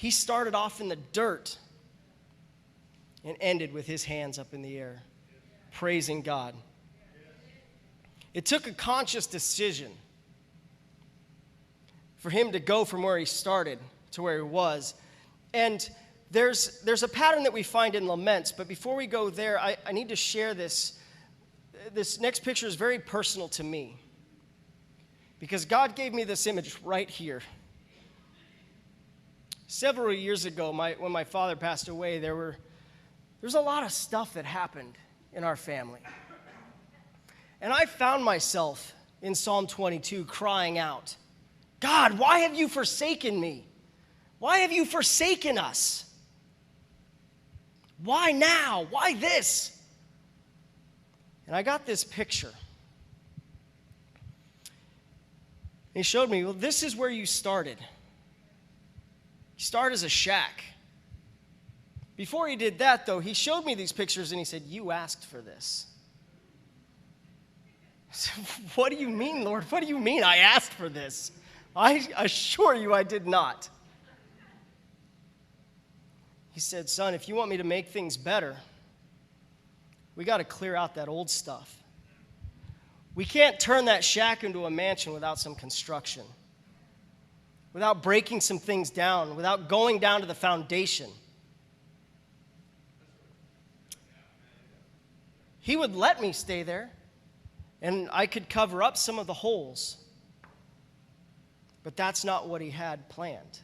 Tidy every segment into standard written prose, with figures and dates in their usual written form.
He started off in the dirt and ended with his hands up in the air, praising God. It took a conscious decision for him to go from where he started to where he was. And there's a pattern that we find in laments, but before we go there, I need to share this. This next picture is very personal to me because God gave me this image right here. Several years ago, when my father passed away, there's a lot of stuff that happened in our family. And I found myself in Psalm 22 crying out, God, why have you forsaken me? Why have you forsaken us? Why now? Why this? And I got this picture. He showed me, well, this is where you started. You start as a shack. Before he did that, though, he showed me these pictures and he said, you asked for this. I said, what do you mean, Lord? What do you mean I asked for this? I assure you I did not. He said, son, if you want me to make things better, we got to clear out that old stuff. We can't turn that shack into a mansion without some construction, without breaking some things down, without going down to the foundation. He would let me stay there, and I could cover up some of the holes. But that's not what he had planned.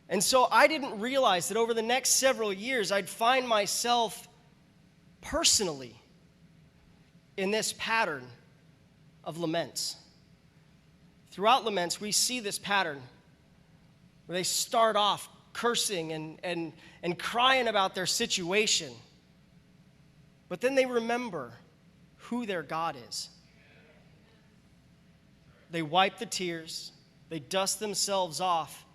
And so I didn't realize that over the next several years, I'd find myself personally in this pattern of laments. Throughout laments, we see this pattern where they start off cursing and crying about their situation. But then they remember who their God is. They wipe the tears, they dust themselves off,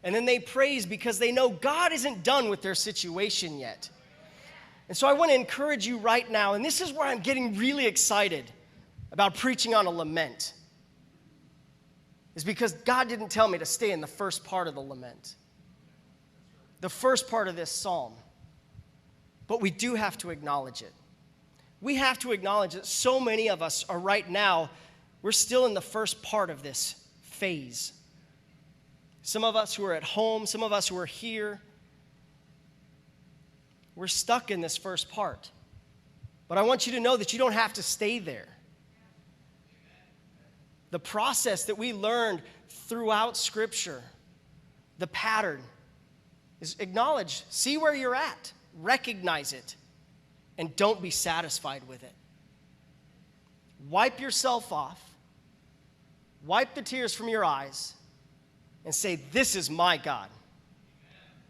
and then they praise because they know God isn't done with their situation yet. And so I want to encourage you right now, and this is where I'm getting really excited about preaching on a lament, is because God didn't tell me to stay in the first part of the lament, the first part of this psalm. But we do have to acknowledge it. We have to acknowledge that so many of us are right now, we're still in the first part of this phase. Some of us who are at home, some of us who are here, we're stuck in this first part. But I want you to know that you don't have to stay there. The process that we learned throughout Scripture, the pattern, is acknowledge, see where you're at, recognize it, and don't be satisfied with it. Wipe yourself off, wipe the tears from your eyes, and say, this is my God.